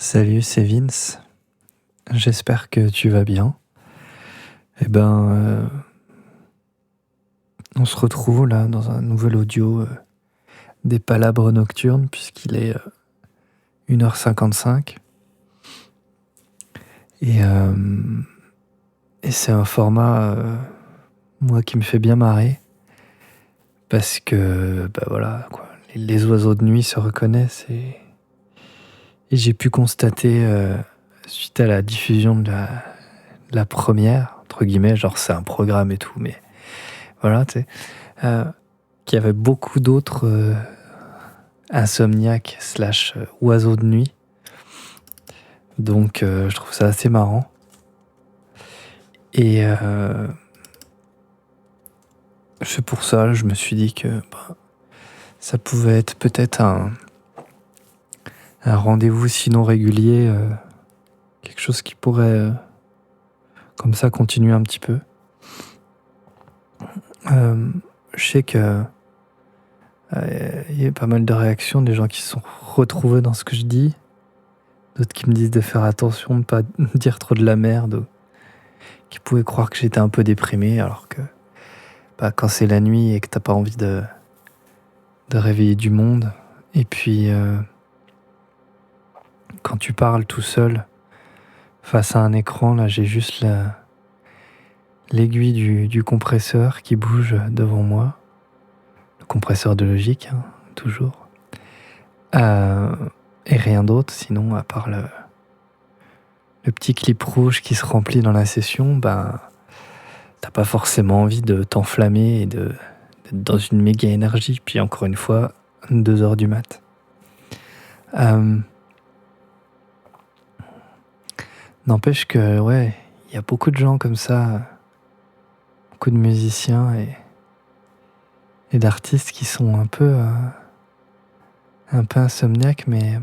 Salut, c'est Vince. J'espère que tu vas bien. Eh ben, on se retrouve là dans un nouvel audio des palabres nocturnes puisqu'il est 1h55. Et c'est un format, moi, qui me fait bien marrer parce que, bah voilà, quoi, les oiseaux de nuit se reconnaissent et j'ai pu constater, suite à la diffusion de la première, entre guillemets, genre c'est un programme et tout, mais voilà, tu sais, qu'il y avait beaucoup d'autres insomniaques slash oiseaux de nuit. Donc je trouve ça assez marrant. Et c'est pour ça, je me suis dit que ça pouvait être peut-être un rendez-vous sinon régulier, quelque chose qui pourrait comme ça continuer un petit peu. Je sais que il y a pas mal de réactions, des gens qui se sont retrouvés dans ce que je dis, d'autres qui me disent de faire attention, de ne pas dire trop de la merde, ou qui pouvaient croire que j'étais un peu déprimé, alors que quand c'est la nuit et que t'as pas envie de réveiller du monde, et puis quand tu parles tout seul face à un écran, là j'ai juste l'aiguille du compresseur qui bouge devant moi, le compresseur de logique, hein, toujours, et rien d'autre sinon à part le petit clip rouge qui se remplit dans la session. T'as pas forcément envie de t'enflammer et d'être dans une méga énergie, puis encore une fois 2h du mat. N'empêche que ouais, il y a beaucoup de gens comme ça, beaucoup de musiciens et d'artistes qui sont un peu insomniaques, mais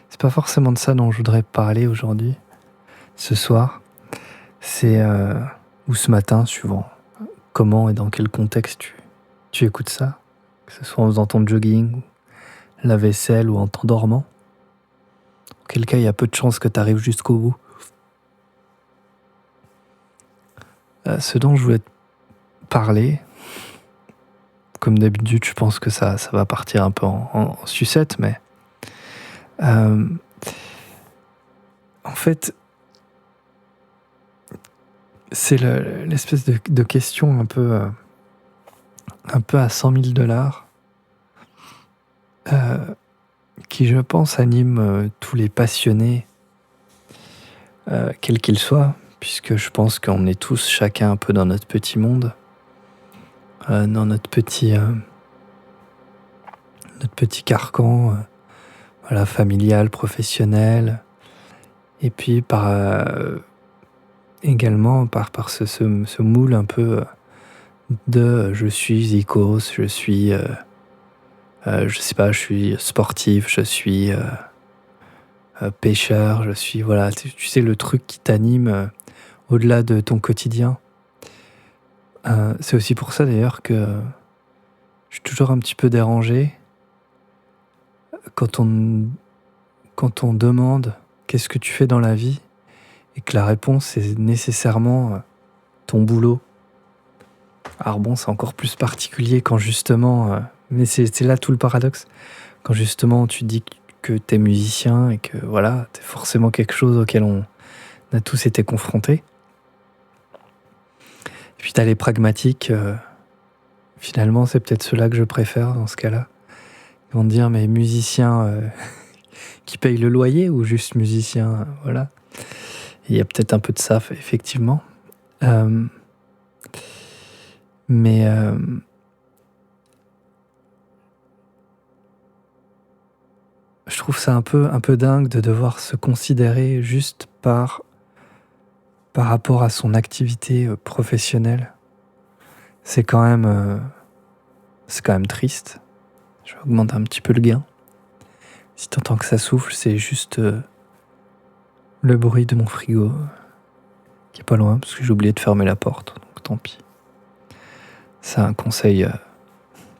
c'est pas forcément de ça dont je voudrais parler aujourd'hui, ce soir. C'est ou ce matin, suivant comment et dans quel contexte tu écoutes ça, que ce soit en faisant ton jogging, la vaisselle ou en t'endormant. Auquel cas, il y a peu de chances que tu arrives jusqu'au bout. Ce dont je voulais te parler, comme d'habitude, je pense que ça va partir un peu en sucette, mais en fait, c'est l'espèce de question un peu à 100 000 $, qui, je pense, anime tous les passionnés, quels qu'ils soient, puisque je pense qu'on est tous chacun un peu dans notre petit monde, dans notre petit carcan, voilà, familial, professionnel, et puis également par ce moule un peu de je suis icos, je suis je sais pas, je suis sportif, je suis pêcheur, je suis, voilà, tu sais, le truc qui t'anime au-delà de ton quotidien. C'est aussi pour ça d'ailleurs que je suis toujours un petit peu dérangé quand on demande qu'est-ce que tu fais dans la vie et que la réponse est nécessairement ton boulot. Alors bon, c'est encore plus particulier quand justement, mais c'est là tout le paradoxe, quand justement tu dis que t'es musicien et que voilà, t'es forcément quelque chose auquel on a tous été confrontés. Et puis t'as les pragmatiques, finalement c'est peut-être ceux-là que je préfère dans ce cas-là. Ils vont te dire, mais musicien qui paye le loyer ou juste musicien, voilà. Il y a peut-être un peu de ça, effectivement. Mais je trouve ça un peu dingue de devoir se considérer juste par rapport à son activité professionnelle. C'est quand même triste. Je vais augmenter un petit peu le gain. Si t'entends que ça souffle, c'est juste le bruit de mon frigo qui est pas loin parce que j'ai oublié de fermer la porte, donc tant pis. C'est un conseil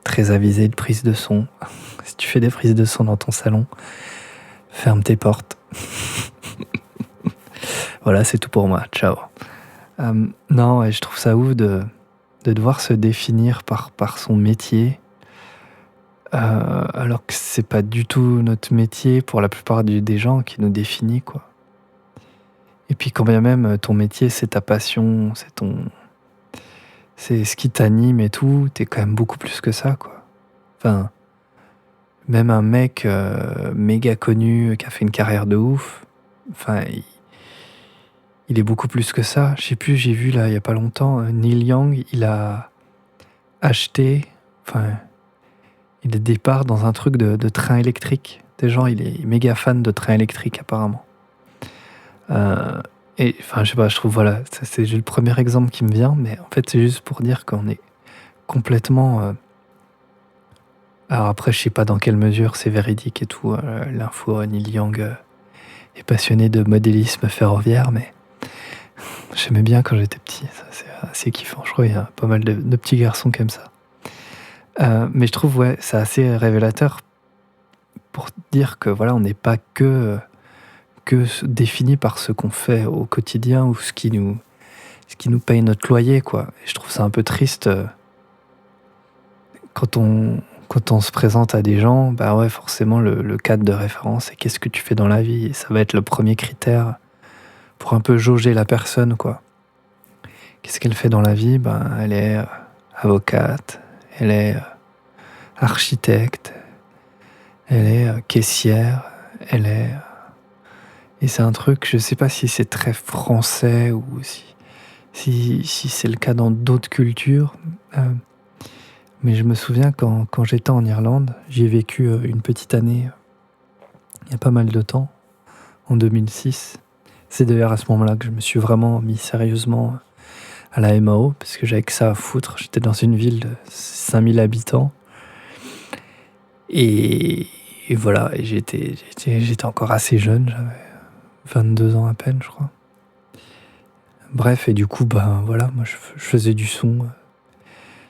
très avisé de prise de son. Si tu fais des prises de son dans ton salon, ferme tes portes. Voilà, c'est tout pour moi. Ciao. Non, ouais, je trouve ça ouf de devoir se définir par son métier, alors que c'est pas du tout notre métier pour la plupart des gens qui nous définit, quoi. Et puis quand bien même ton métier, c'est ta passion, c'est ce qui t'anime et tout, t'es quand même beaucoup plus que ça, quoi. Enfin, même un mec méga connu qui a fait une carrière de ouf, enfin, il est beaucoup plus que ça. Je sais plus, j'ai vu là il y a pas longtemps, Neil Young, il a acheté, enfin, il est départ dans un truc de train électrique. Des gens, il est méga fan de train électrique apparemment. Euh, et enfin, je sais pas, je trouve, voilà, ça, c'est le premier exemple qui me vient, mais en fait, c'est juste pour dire qu'on est complètement. Alors après, je sais pas dans quelle mesure c'est véridique et tout. L'info, Neil Young est passionné de modélisme ferroviaire, mais j'aimais bien quand j'étais petit. Ça, c'est assez kiffant. Je crois qu'il y a pas mal de petits garçons comme ça. Mais je trouve, ouais, c'est assez révélateur pour dire que voilà, on n'est pas que défini par ce qu'on fait au quotidien ou ce qui nous paye notre loyer, quoi. Et je trouve ça un peu triste quand on se présente à des gens, bah ouais, forcément le cadre de référence, c'est qu'est-ce que tu fais dans la vie, et ça va être le premier critère pour un peu jauger la personne, quoi. Qu'est-ce qu'elle fait dans la vie? Ben, elle est avocate, elle est architecte, elle est caissière, elle est... Et c'est un truc, je sais pas si c'est très français ou si c'est le cas dans d'autres cultures. Mais je me souviens quand j'étais en Irlande, j'y ai vécu une petite année, il y a pas mal de temps, en 2006. C'est d'ailleurs à ce moment-là que je me suis vraiment mis sérieusement à la MAO, parce que j'avais que ça à foutre. J'étais dans une ville de 5000 habitants. Et voilà, et j'étais encore assez jeune, j'avais 22 ans à peine, je crois. Bref, et du coup, ben voilà, moi je faisais du son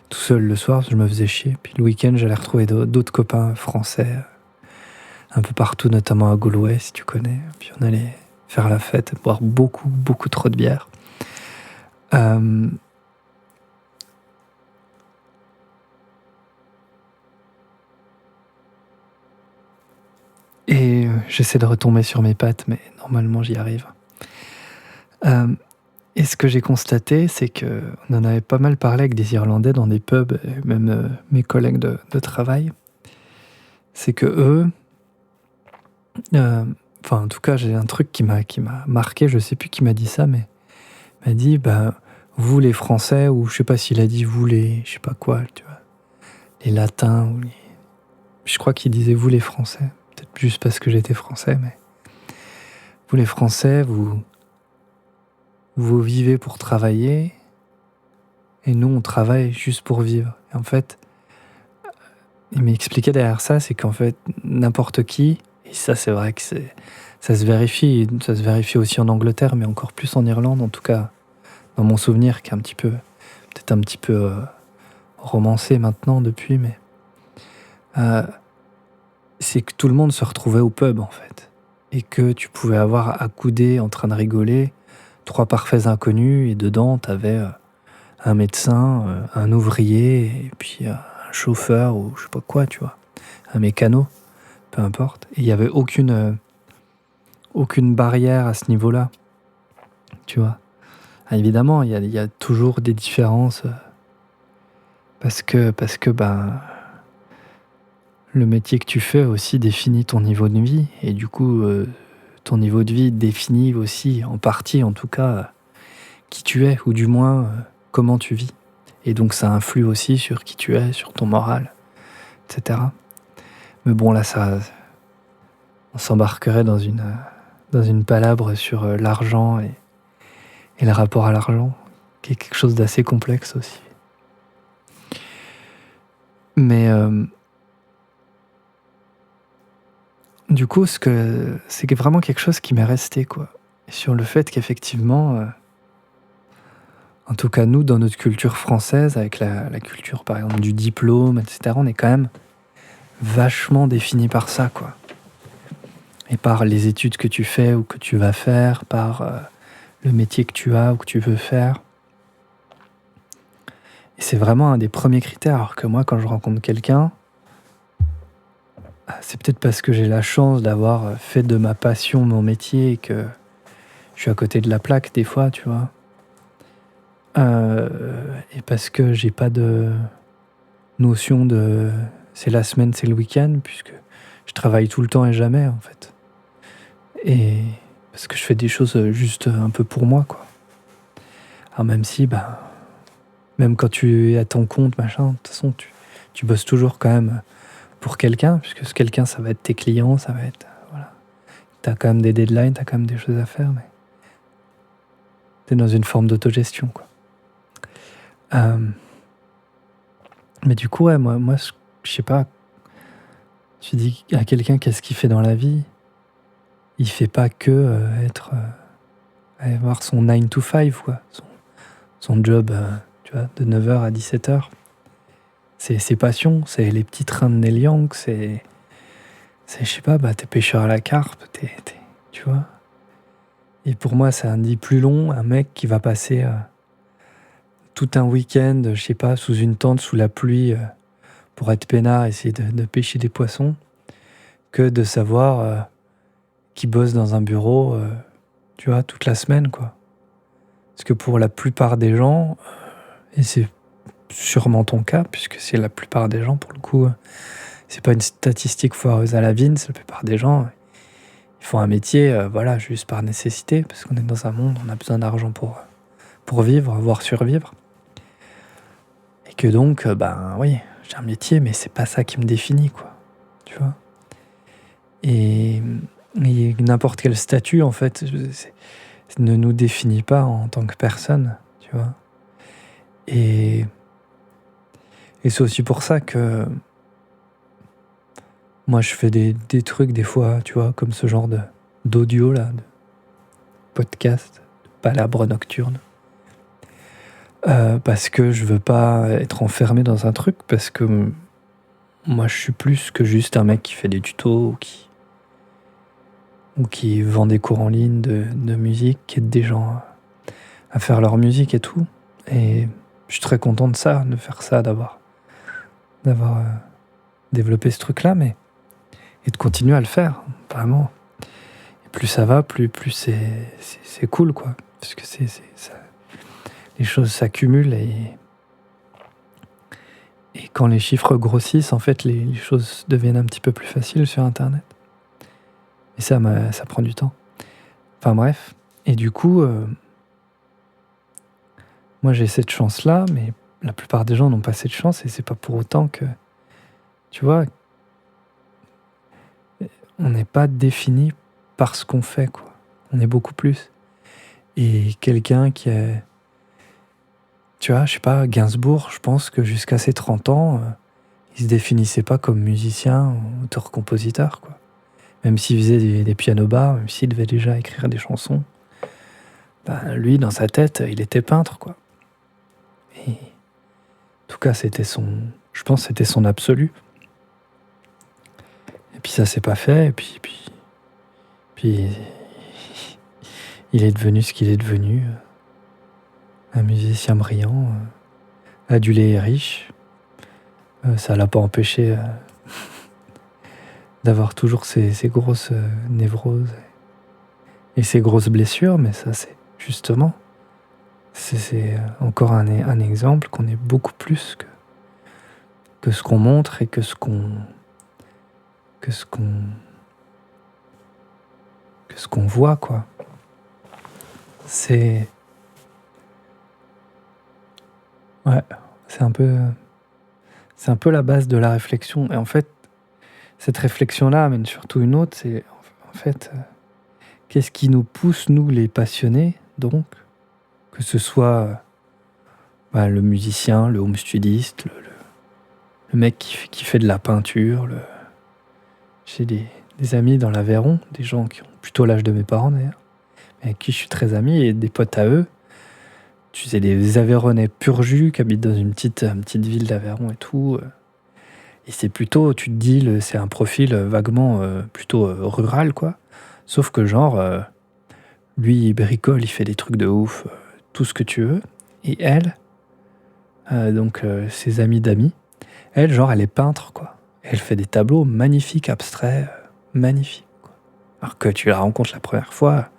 tout seul le soir, parce que je me faisais chier. Puis le week-end, j'allais retrouver d'autres copains français, un peu partout, notamment à Galway, si tu connais. Puis on allait faire la fête, boire beaucoup, beaucoup trop de bière. Et j'essaie de retomber sur mes pattes, mais normalement j'y arrive. Et ce que j'ai constaté, c'est qu'on en avait pas mal parlé avec des Irlandais dans des pubs, et même mes collègues de travail. C'est que eux, enfin en tout cas j'ai un truc qui m'a marqué, je sais plus qui m'a dit ça, mais il m'a dit, bah, vous les Français, ou je sais pas s'il a dit vous les, je sais pas quoi, tu vois, les Latins, ou les... Je crois qu'il disait vous les Français, peut-être juste parce que j'étais Français, mais vous les Français, vous vivez pour travailler, et nous on travaille juste pour vivre. Et en fait, il m'expliquait derrière ça, c'est qu'en fait, n'importe qui, et ça c'est vrai que ça se vérifie aussi en Angleterre, mais encore plus en Irlande, en tout cas, dans mon souvenir, qui est peut-être un petit peu romancé maintenant depuis, mais c'est que tout le monde se retrouvait au pub, en fait. Et que tu pouvais avoir accoudé en train de rigoler 3 parfaits inconnus, et dedans, t'avais un médecin, un ouvrier, et puis un chauffeur, ou je sais pas quoi, tu vois, un mécano, peu importe. Et il n'y avait aucune barrière à ce niveau-là, tu vois. Ah, évidemment, il y a toujours des différences, parce que ben, le métier que tu fais aussi définit ton niveau de vie, et du coup, ton niveau de vie définit aussi, en partie en tout cas, qui tu es, ou du moins comment tu vis. Et donc ça influe aussi sur qui tu es, sur ton moral, etc. Mais bon, là, on s'embarquerait dans une palabre sur l'argent et le rapport à l'argent, qui est quelque chose d'assez complexe aussi. Mais du coup, c'est vraiment quelque chose qui m'est resté, quoi. Sur le fait qu'effectivement, en tout cas nous, dans notre culture française, avec la culture par exemple du diplôme, etc., on est quand même vachement défini par ça, quoi. Et par les études que tu fais ou que tu vas faire, par le métier que tu as ou que tu veux faire. Et c'est vraiment un des premiers critères. Alors que moi, quand je rencontre quelqu'un, c'est peut-être parce que j'ai la chance d'avoir fait de ma passion mon métier et que je suis à côté de la plaque des fois, tu vois. Et parce que j'ai pas de notion de c'est la semaine, c'est le week-end, puisque je travaille tout le temps et jamais, en fait. Et parce que je fais des choses juste un peu pour moi, quoi. Alors même si, même quand tu es à ton compte, machin, de toute façon, tu bosses toujours quand même pour quelqu'un, puisque ce quelqu'un, ça va être tes clients, ça va être... Voilà. T'as quand même des deadlines, t'as quand même des choses à faire, mais t'es dans une forme d'autogestion, quoi. Mais du coup, ouais, moi je sais pas, tu dis à quelqu'un qu'est-ce qu'il fait dans la vie, il fait pas que avoir son 9 to 5, quoi, son job, tu vois, de 9h à 17h. C'est ses passions, c'est les petits trains de Neil Young, c'est je sais pas, t'es pêcheur à la carpe, tu vois. Et pour moi, c'est un dit plus long, un mec qui va passer tout un week-end, je sais pas, sous une tente, sous la pluie, pour être peinard, essayer de pêcher des poissons, que de savoir qu'il bosse dans un bureau, tu vois, toute la semaine, quoi. Parce que pour la plupart des gens, et c'est sûrement ton cas, puisque c'est la plupart des gens, pour le coup, c'est pas une statistique foireuse à la vigne, c'est la plupart des gens, ils font un métier, voilà, juste par nécessité, parce qu'on est dans un monde, on a besoin d'argent pour vivre, voire survivre. Et que donc, oui, j'ai un métier, mais c'est pas ça qui me définit, quoi. Tu vois. Et n'importe quel statut, en fait, ne nous définit pas en tant que personne, tu vois. Et c'est aussi pour ça que moi, je fais des trucs des fois, tu vois, comme ce genre d'audio, là, de podcast, de palabre nocturne. Parce que je veux pas être enfermé dans un truc, parce que moi, je suis plus que juste un mec qui fait des tutos ou qui vend des cours en ligne de musique, qui aide des gens à faire leur musique et tout. Et je suis très content de ça, de faire ça, d'avoir développé ce truc-là, et de continuer à le faire, vraiment. Et plus ça va, plus c'est cool, quoi. Parce que ça, les choses s'accumulent et quand les chiffres grossissent, en fait, les choses deviennent un petit peu plus faciles sur Internet. Et ça prend du temps. Enfin bref. Et du coup, moi j'ai cette chance-là, mais la plupart des gens n'ont pas cette chance, et c'est pas pour autant que, tu vois, on n'est pas défini par ce qu'on fait, quoi. On est beaucoup plus. Et quelqu'un qui est... Tu vois, je sais pas, Gainsbourg, je pense que jusqu'à ses 30 ans, il se définissait pas comme musicien ou auteur-compositeur, quoi. Même s'il faisait des pianos-bars, même s'il devait déjà écrire des chansons, lui, dans sa tête, il était peintre, quoi. Et en tout cas, je pense que c'était son absolu. Et puis ça s'est pas fait, et puis il est devenu ce qu'il est devenu, un musicien brillant, adulé et riche. Ça l'a pas empêché d'avoir toujours ces grosses névroses et ces grosses blessures, mais ça c'est justement, c'est encore un exemple qu'on est beaucoup plus que ce qu'on montre et que ce qu'on voit, quoi. C'est un peu la base de la réflexion. Et en fait, cette réflexion-là amène surtout une autre, c'est en fait, qu'est-ce qui nous pousse, nous les passionnés, donc, que ce soit le musicien, le home studiste, le mec qui fait de la peinture, j'ai des amis dans l'Aveyron, des gens qui ont plutôt l'âge de mes parents d'ailleurs, mais avec qui je suis très ami, et des potes à eux, tu sais, des Aveyronnais pur jus qui habitent dans une petite ville d'Aveyron et tout. Et c'est plutôt, tu te dis, c'est un profil vaguement plutôt rural, quoi. Sauf que genre, Lui, il bricole, il fait des trucs de ouf, tout ce que tu veux. Et elle, ses amis d'amis, elle, genre, elle est peintre, quoi. Elle fait des tableaux magnifiques, abstraits, magnifiques, quoi. Alors que tu la rencontres la première fois,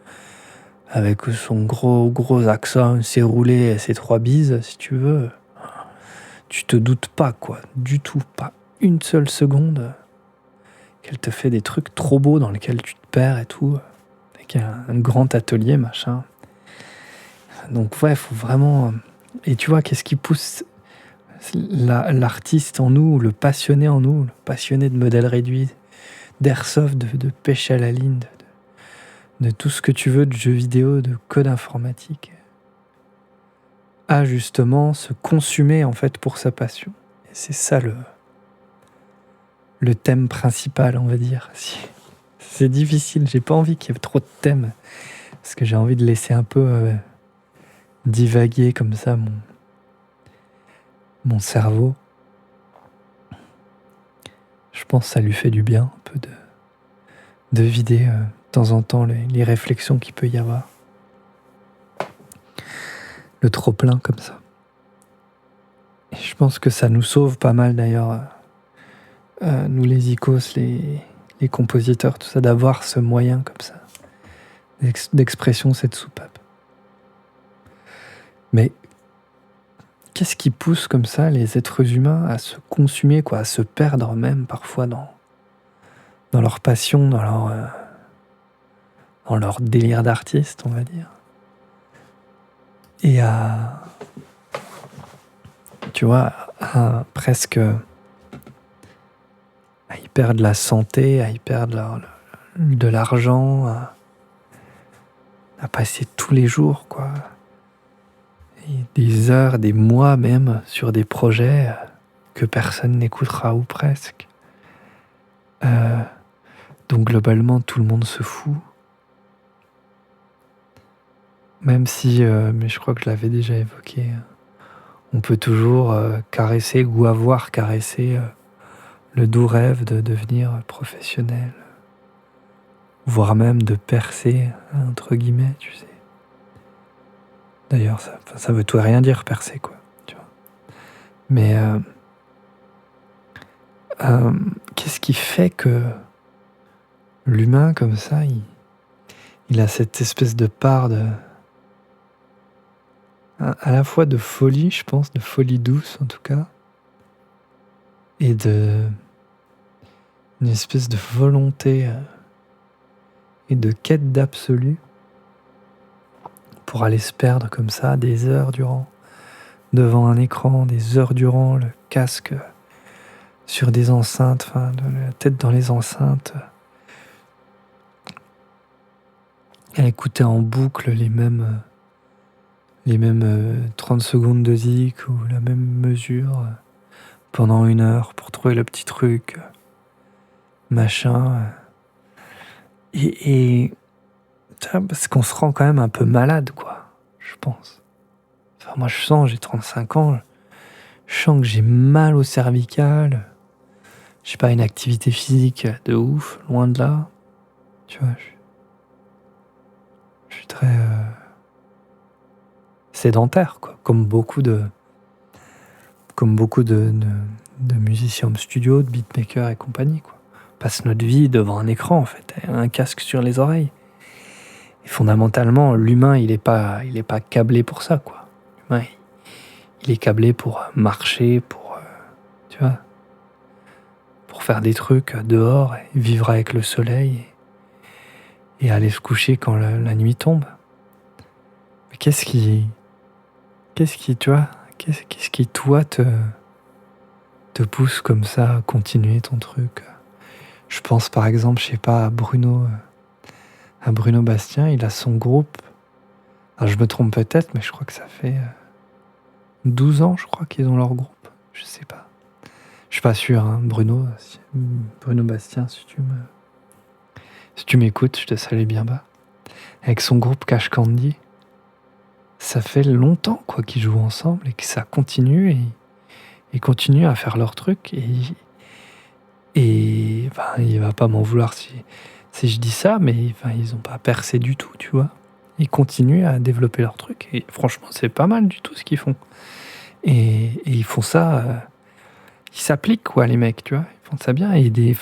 avec son gros accent, ses roulés, ses 3 bises, si tu veux, tu te doutes pas, quoi, du tout, pas une seule seconde, qu'elle te fait des trucs trop beaux dans lesquels tu te perds et tout, avec un grand atelier, machin. Donc ouais, faut vraiment... Et tu vois, qu'est-ce qui pousse l'artiste en nous, le passionné en nous, le passionné de modèles réduits, d'airsoft, de pêche à la ligne, de tout ce que tu veux, de jeux vidéo, de code informatique, à justement se consumer en fait pour sa passion. Et c'est ça le thème principal, on va dire. C'est difficile, j'ai pas envie qu'il y ait trop de thèmes, parce que j'ai envie de laisser un peu divaguer comme ça mon cerveau. Je pense que ça lui fait du bien, un peu de vider de temps en temps les réflexions qu'il peut y avoir. Le trop-plein comme ça. Et je pense que ça nous sauve pas mal d'ailleurs, nous les icos, les compositeurs, tout ça, d'avoir ce moyen comme ça, d'expression, cette soupape. Mais qu'est-ce qui pousse comme ça les êtres humains à se consumer, quoi, à se perdre même parfois dans leur passion, dans leur délire d'artiste, on va dire. Et tu vois, presque à y perdre la santé, à y perdre de l'argent, à passer tous les jours, quoi. Et des heures, des mois même, sur des projets que personne n'écoutera ou presque. Donc globalement, tout le monde se fout. Même si, mais je crois que je l'avais déjà évoqué, on peut toujours caresser ou avoir caressé le doux rêve de devenir professionnel, voire même de percer, entre guillemets, tu sais. D'ailleurs, ça veut tout et rien dire, percer, quoi, tu vois. Mais qu'est-ce qui fait que l'humain, comme ça, il a cette espèce de part à la fois de folie, je pense, de folie douce en tout cas, et une espèce de volonté et de quête d'absolu pour aller se perdre comme ça des heures durant devant un écran, des heures durant, le casque sur des enceintes, enfin la tête dans les enceintes, à écouter en boucle les mêmes 30 secondes de zik ou la même mesure pendant 1 heure pour trouver le petit truc, machin. Et parce qu'on se rend quand même un peu malade, quoi, je pense. Enfin, moi, je sens, j'ai 35 ans, je sens que j'ai mal au cervical. J'ai pas une activité physique de ouf, loin de là. Tu vois, je suis très sédentaire, quoi, comme beaucoup de musiciens home studio, de beatmakers et compagnie, quoi. On passe notre vie devant un écran, en fait, un casque sur les oreilles. Et fondamentalement, l'humain, il est pas câblé pour ça, quoi. L'humain, il est câblé pour marcher, pour, tu vois, pour faire des trucs dehors, et vivre avec le soleil, et aller se coucher quand la nuit tombe. Mais qu'est-ce qui, tu vois, qu'est-ce qui, toi, te pousse comme ça à continuer ton truc? Je pense par exemple, je sais pas, à Bruno Bastien, il a son groupe. Alors je me trompe peut-être, mais je crois que ça fait 12 ans, je crois, qu'ils ont leur groupe. Je sais pas. Je suis pas sûr, hein. Bruno Bastien, si tu m'écoutes, je te salue bien bas. Avec son groupe Cash Candy, ça fait longtemps, quoi, qu'ils jouent ensemble et que ça continue et ils continuent à faire leur truc et il va pas m'en vouloir si je dis ça, mais enfin, ils ont pas percé du tout, tu vois. Ils continuent à développer leur truc. Et franchement, c'est pas mal du tout ce qu'ils font. Et ils font ça, ils s'appliquent, quoi, les mecs, tu vois. Ils font ça bien. Et des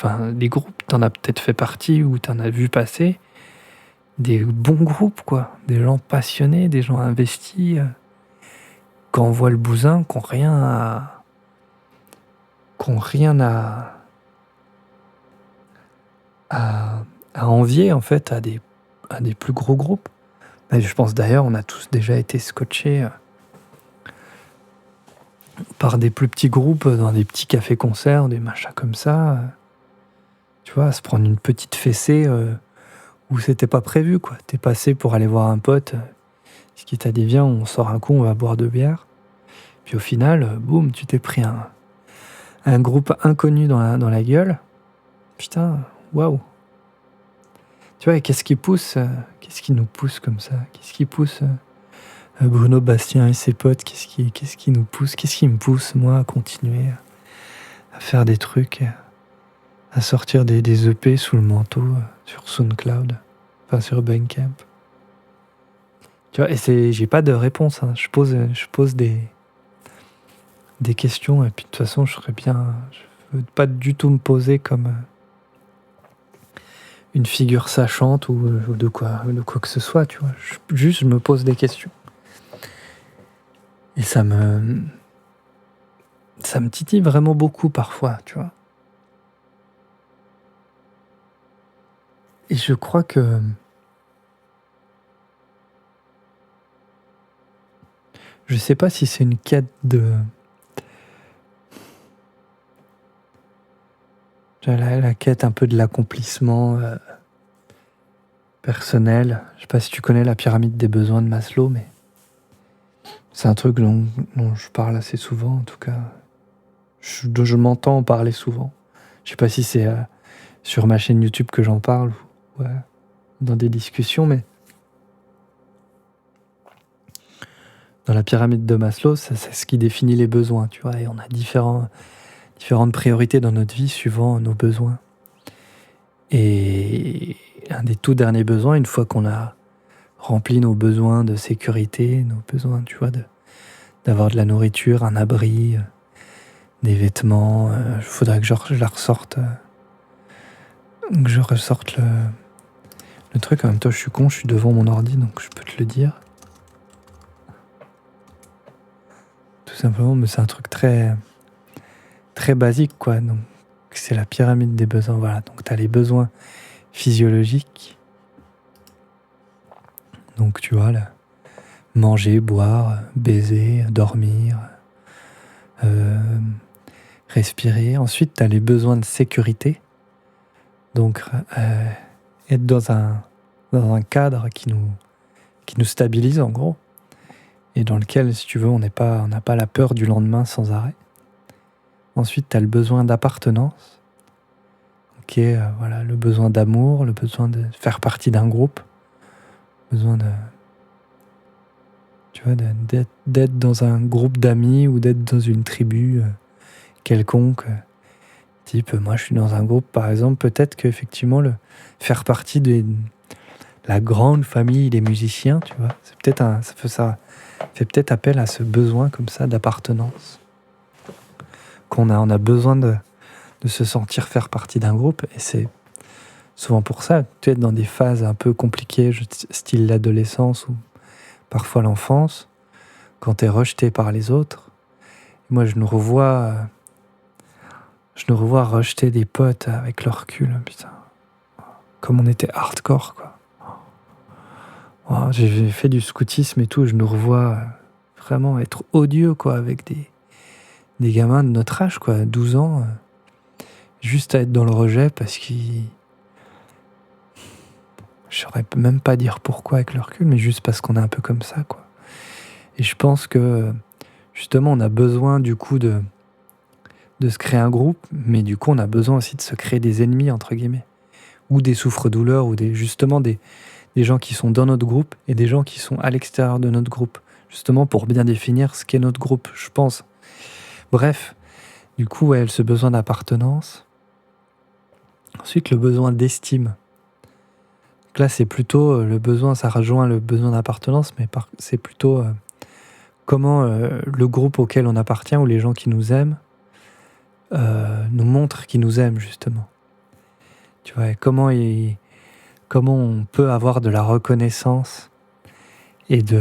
groupes, t'en as peut-être fait partie ou t'en as vu passer. Des bons groupes, quoi. Des gens passionnés, des gens investis, quand on voit le bousin, qu'on rien à envier, en fait, à des plus gros groupes. Et je pense d'ailleurs, on a tous déjà été scotchés par des plus petits groupes dans des petits cafés-concerts, des machins comme ça. Tu vois, à se prendre une petite fessée où c'était pas prévu, quoi. T'es passé pour aller voir un pote, ce qui t'a dit viens, on sort un coup, on va boire 2 bières. Puis au final, boum, tu t'es pris un groupe inconnu dans la gueule. Putain, waouh. Tu vois, et qu'est-ce qui nous pousse comme ça? Qu'est-ce qui pousse Bruno Bastien et ses potes? Qu'est-ce qui nous pousse? Qu'est-ce qui me pousse, moi, à continuer à faire des trucs, à sortir des EP sous le manteau sur SoundCloud, enfin sur Bandcamp? Tu vois, et j'ai pas de réponse, hein. Je pose des questions, et puis de toute façon, je veux pas du tout me poser comme une figure sachante ou de quoi que ce soit, tu vois. Je me pose des questions. Et ça me titille vraiment beaucoup parfois, tu vois. Et je crois que je sais pas si c'est une quête la quête un peu de l'accomplissement personnel. Je sais pas si tu connais la pyramide des besoins de Maslow, mais c'est un truc dont je parle assez souvent, en tout cas. Dont je m'entends en parler souvent. Je sais pas si c'est sur ma chaîne YouTube que j'en parle ou dans des discussions, mais dans la pyramide de Maslow, c'est ce qui définit les besoins, tu vois. Et on a différentes priorités dans notre vie suivant nos besoins. Et un des tout derniers besoins, une fois qu'on a rempli nos besoins de sécurité, nos besoins, tu vois, d'avoir de la nourriture, un abri, des vêtements, il faudrait que je ressorte le truc. En même temps, je suis con, je suis devant mon ordi, donc je peux te le dire. Tout simplement, mais c'est un truc très, très basique, quoi. Donc, c'est la pyramide des besoins. Voilà. Donc, tu as les besoins physiologiques. Donc, tu vois, là, manger, boire, baiser, dormir, respirer. Ensuite, tu as les besoins de sécurité. Donc, être dans un cadre qui nous stabilise, en gros. Et dans lequel, si tu veux, on n'a pas la peur du lendemain sans arrêt. Ensuite, tu as le besoin d'appartenance. Ok, voilà, le besoin d'amour, le besoin de faire partie d'un groupe, besoin d'être dans un groupe d'amis ou d'être dans une tribu quelconque. Type, moi, je suis dans un groupe, par exemple, peut-être qu'effectivement, faire partie de la grande famille des musiciens, tu vois, ça fait peut-être appel à ce besoin comme ça d'appartenance. On a besoin de se sentir faire partie d'un groupe, et c'est souvent pour ça, tu es dans des phases un peu compliquées, style l'adolescence ou parfois l'enfance, quand tu es rejeté par les autres. Moi, je nous revois rejeter des potes avec leur recul, putain. Comme on était hardcore, quoi. Oh, j'ai fait du scoutisme et tout, je nous revois vraiment être odieux, quoi, avec des gamins de notre âge, quoi, 12 ans, juste à être dans le rejet parce qu'ils... Je saurais même pas dire pourquoi avec le recul, mais juste parce qu'on est un peu comme ça, quoi. Et je pense que, justement, on a besoin, du coup, de se créer un groupe, mais du coup, on a besoin aussi de se créer des ennemis, entre guillemets, ou des souffre-douleurs, ou justement des gens qui sont dans notre groupe et des gens qui sont à l'extérieur de notre groupe, justement pour bien définir ce qu'est notre groupe, je pense. Bref, du coup, ouais, ce besoin d'appartenance. Ensuite, le besoin d'estime. Donc là, c'est plutôt le besoin, ça rejoint le besoin d'appartenance, mais c'est plutôt comment le groupe auquel on appartient ou les gens qui nous aiment nous montrent qu'ils nous aiment, justement. Tu vois, et comment on peut avoir de la reconnaissance et du,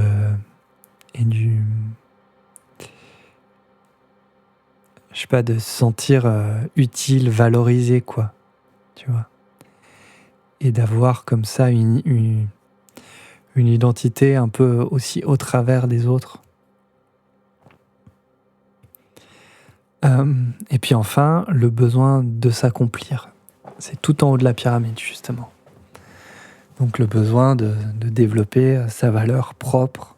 je sais pas, de se sentir utile, valorisé, quoi, tu vois. Et d'avoir comme ça une identité un peu aussi au travers des autres. Et puis enfin, le besoin de s'accomplir. C'est tout en haut de la pyramide, justement. Donc le besoin de développer sa valeur propre,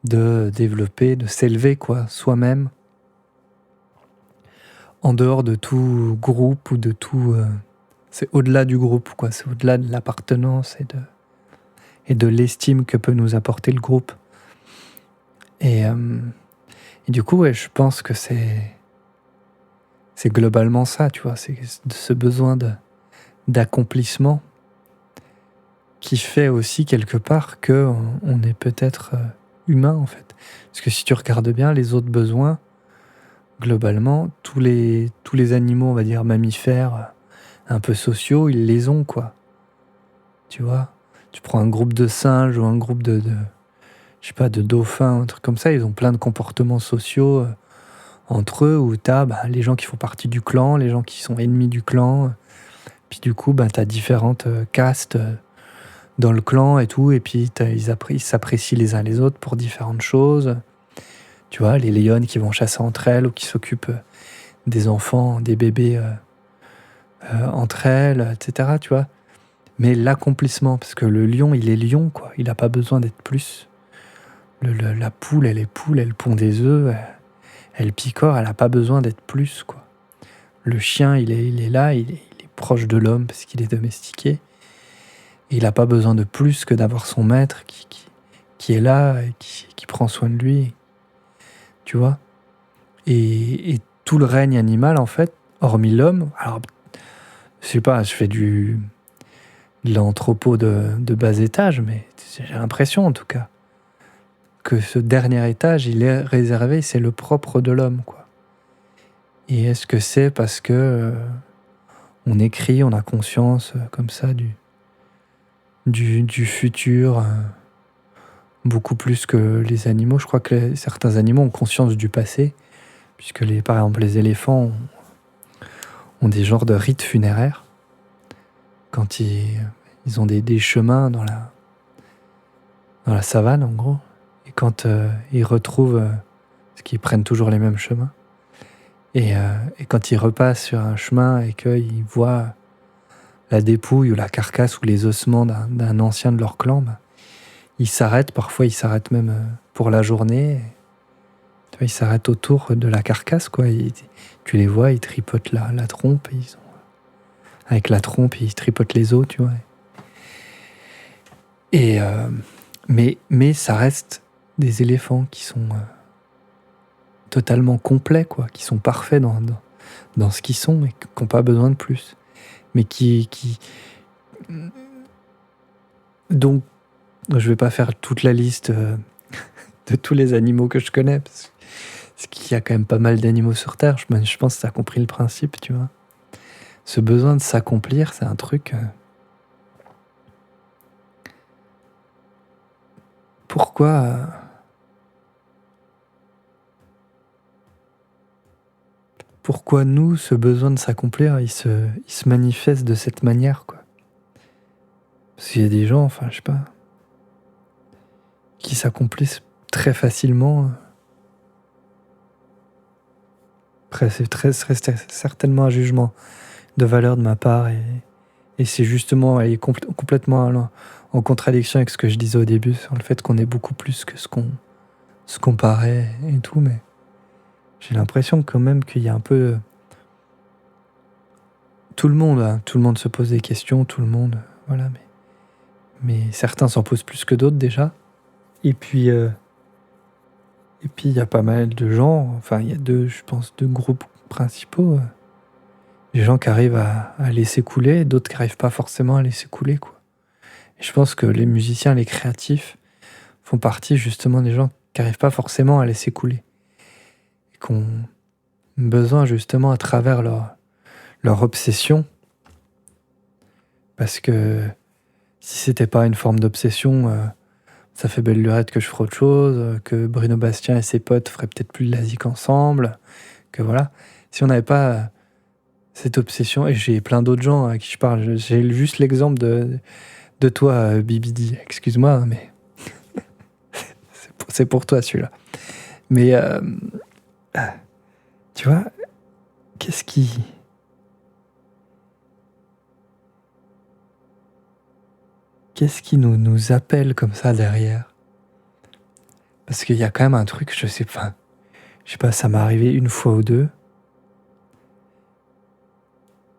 de développer, de s'élever, quoi, soi-même, en dehors de tout groupe ou de tout... c'est au-delà du groupe, quoi. C'est au-delà de l'appartenance et de l'estime que peut nous apporter le groupe. Et du coup, ouais, je pense que c'est globalement ça, tu vois. C'est ce besoin d'accomplissement qui fait aussi quelque part qu'on est peut-être humain, en fait. Parce que si tu regardes bien les autres besoins, globalement, tous les animaux, on va dire mammifères, un peu sociaux, ils les ont, quoi. Tu vois, tu prends un groupe de singes ou un groupe je sais pas, de dauphins, un truc comme ça, ils ont plein de comportements sociaux entre eux, où t'as les gens qui font partie du clan, les gens qui sont ennemis du clan, puis du coup, t'as différentes castes dans le clan et tout, et puis ils s'apprécient les uns les autres pour différentes choses. Tu vois, les lionnes qui vont chasser entre elles ou qui s'occupent des enfants, des bébés entre elles, etc. Tu vois. Mais l'accomplissement, parce que le lion, il est lion, quoi. Il n'a pas besoin d'être plus. La poule, elle est poule, elle pond des œufs, elle picore, elle n'a pas besoin d'être plus, quoi. Le chien, il est là, il est proche de l'homme parce qu'il est domestiqué. Et il n'a pas besoin de plus que d'avoir son maître qui est là, et qui prend soin de lui. Tu vois. Et tout le règne animal, en fait, hormis l'homme, alors, je sais pas, je fais de l'anthropo de bas étage, mais j'ai l'impression, en tout cas, que ce dernier étage, il est réservé, c'est le propre de l'homme, quoi. Et est-ce que c'est parce que on écrit, on a conscience comme ça du futur, beaucoup plus que les animaux? Je crois que certains animaux ont conscience du passé, puisque par exemple les éléphants ont des genres de rites funéraires quand ils ont des chemins dans la savane, en gros, et quand ils retrouvent, parce qu'ils prennent toujours les mêmes chemins, et quand ils repassent sur un chemin et qu'ils voient la dépouille ou la carcasse ou les ossements d'un ancien de leur clan, ils s'arrêtent, parfois ils s'arrêtent même pour la journée. Tu vois, ils s'arrêtent autour de la carcasse, quoi. Tu les vois, ils tripotent la trompe, avec la trompe, ils tripotent les os, tu vois. Et mais ça reste des éléphants qui sont totalement complets, quoi, qui sont parfaits dans ce qu'ils sont et qui n'ont pas besoin de plus. Mais donc, je vais pas faire toute la liste de tous les animaux que je connais, parce qu'il y a quand même pas mal d'animaux sur Terre. Je pense que tu as compris le principe, tu vois. Ce besoin de s'accomplir, c'est un truc... Pourquoi nous, ce besoin de s'accomplir, il se manifeste de cette manière, quoi. Parce qu'il y a des gens, enfin, je sais pas, qui s'accomplissent très facilement. Après, serait certainement un jugement de valeur de ma part, et c'est justement, elle est complètement en contradiction avec ce que je disais au début sur le fait qu'on est beaucoup plus que ce qu'on paraît et tout, mais j'ai l'impression quand même qu'il y a un peu tout le monde se pose des questions, tout le monde, voilà, mais certains s'en posent plus que d'autres déjà, et puis il y a pas mal de gens, enfin il y a deux groupes principaux, des gens qui arrivent à laisser couler, d'autres qui n'arrivent pas forcément à laisser couler, quoi. Et je pense que les musiciens, les créatifs, font partie justement des gens qui n'arrivent pas forcément à laisser couler. Et qui ont besoin justement à travers leur obsession, parce que si c'était pas une forme d'obsession, ça fait belle lurette que je ferais autre chose, que Bruno Bastien et ses potes feraient peut-être plus de la zik ensemble, que voilà. Si on n'avait pas cette obsession, et j'ai plein d'autres gens à qui je parle, j'ai juste l'exemple de toi, Bibidi, excuse-moi, mais c'est pour toi celui-là. Mais tu vois, qu'est-ce qui... Qu'est-ce qui nous appelle comme ça derrière? Parce qu'il y a quand même un truc, je sais pas, ça m'est arrivé une fois ou deux,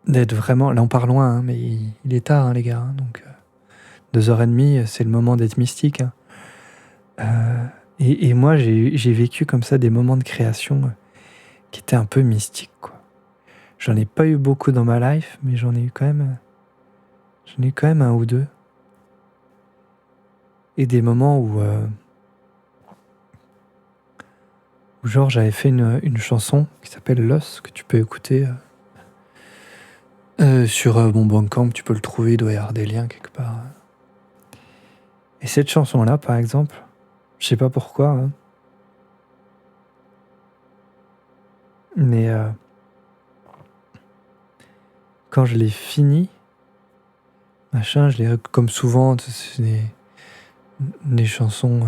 d'être vraiment... Là on part loin, hein, mais il est tard, hein, les gars, hein, donc 2h30, c'est le moment d'être mystique. Hein. Et moi j'ai vécu comme ça des moments de création qui étaient un peu mystiques, quoi. J'en ai pas eu beaucoup dans ma life, mais j'en ai eu quand même un ou deux. Et des moments où genre j'avais fait une chanson qui s'appelle Lost, que tu peux écouter sur mon Bandcamp, tu peux le trouver, il doit y avoir des liens quelque part. Et cette chanson-là, par exemple, je sais pas pourquoi, hein, mais quand je l'ai fini, machin, comme souvent, c'est des chansons,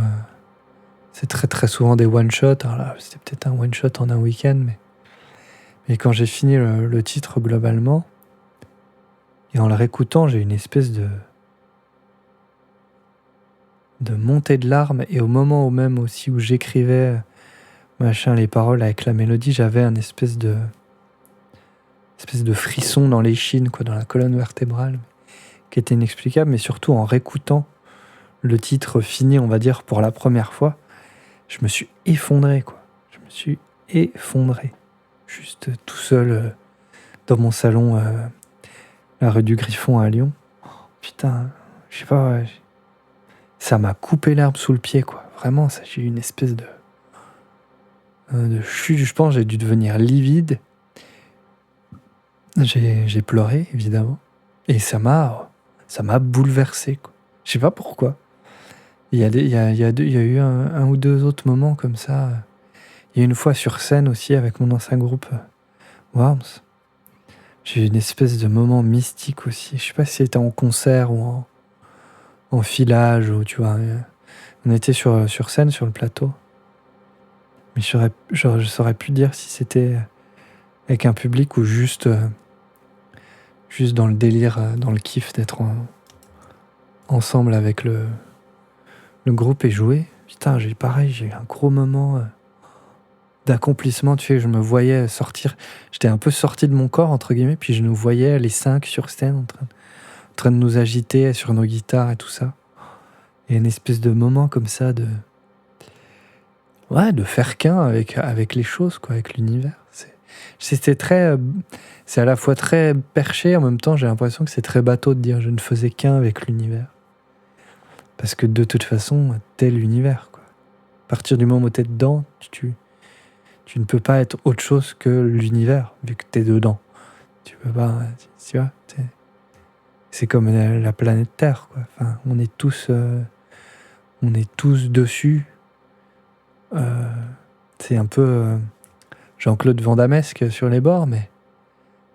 c'est très très souvent des one-shots. Alors là, c'était peut-être un one-shot en un week-end, mais quand j'ai fini le titre globalement, et en le réécoutant, j'ai une espèce de montée de larmes, et au moment même aussi où j'écrivais machin les paroles avec la mélodie, j'avais un espèce de frisson dans l'échine, quoi, dans la colonne vertébrale, qui était inexplicable, mais surtout en réécoutant le titre fini, on va dire, pour la première fois, je me suis effondré, quoi. Je me suis effondré. Juste tout seul dans mon salon, la rue du Griffon à Lyon. Putain, je sais pas, ouais, ça m'a coupé l'herbe sous le pied, quoi. Vraiment, ça, j'ai eu une espèce de chute, je pense, j'ai dû devenir livide. J'ai pleuré, évidemment. Et ça m'a bouleversé, quoi. Je sais pas pourquoi. Il y a eu un ou deux autres moments comme ça. Il y a une fois sur scène aussi avec mon ancien groupe Worms. J'ai eu une espèce de moment mystique aussi. Je sais pas si c'était en concert ou en filage, ou tu vois. On était sur scène, sur le plateau. Mais je saurais plus dire si c'était avec un public ou juste dans le délire, dans le kiff d'être ensemble avec le groupe et jouer. Putain, j'ai eu un gros moment d'accomplissement, tu sais, je me voyais sortir, j'étais un peu sorti de mon corps, entre guillemets, puis je nous voyais les 5 sur scène en train de nous agiter sur nos guitares et tout ça. Et une espèce de moment comme ça de faire qu'un avec les choses, quoi, avec l'univers. C'était très... c'est à la fois très perché, en même temps j'ai l'impression que c'est très bateau de dire je ne faisais qu'un avec l'univers. Parce que de toute façon, t'es l'univers, quoi. À partir du moment où t'es dedans, tu ne peux pas être autre chose que l'univers, vu que t'es dedans. Tu peux pas, tu vois, c'est comme la planète Terre, quoi. Enfin, on est tous dessus. C'est un peu Jean-Claude Van Dammesque sur les bords, mais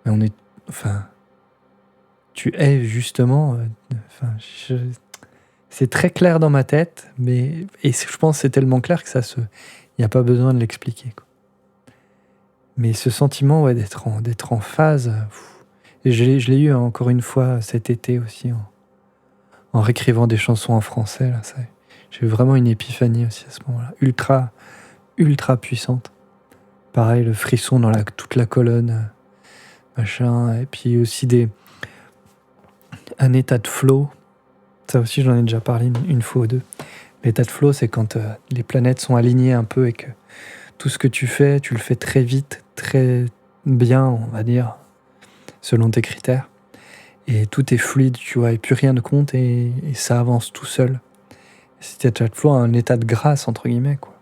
on est, enfin, tu es justement, c'est très clair dans ma tête, et je pense que c'est tellement clair que il n'y a pas besoin de l'expliquer, quoi. Mais ce sentiment, ouais, d'être en phase, et je l'ai eu encore une fois cet été aussi, en réécrivant des chansons en français, là, j'ai eu vraiment une épiphanie aussi à ce moment-là, ultra, ultra puissante. Pareil, le frisson dans toute la colonne, machin, et puis aussi un état de flow. Ça aussi, j'en ai déjà parlé une fois ou deux. L'état de flow, c'est quand les planètes sont alignées un peu et que tout ce que tu le fais très vite, très bien, on va dire, selon tes critères. et tout est fluide, tu vois, et plus rien ne compte et ça avance tout seul. C'était toujours un état de grâce, entre guillemets, quoi.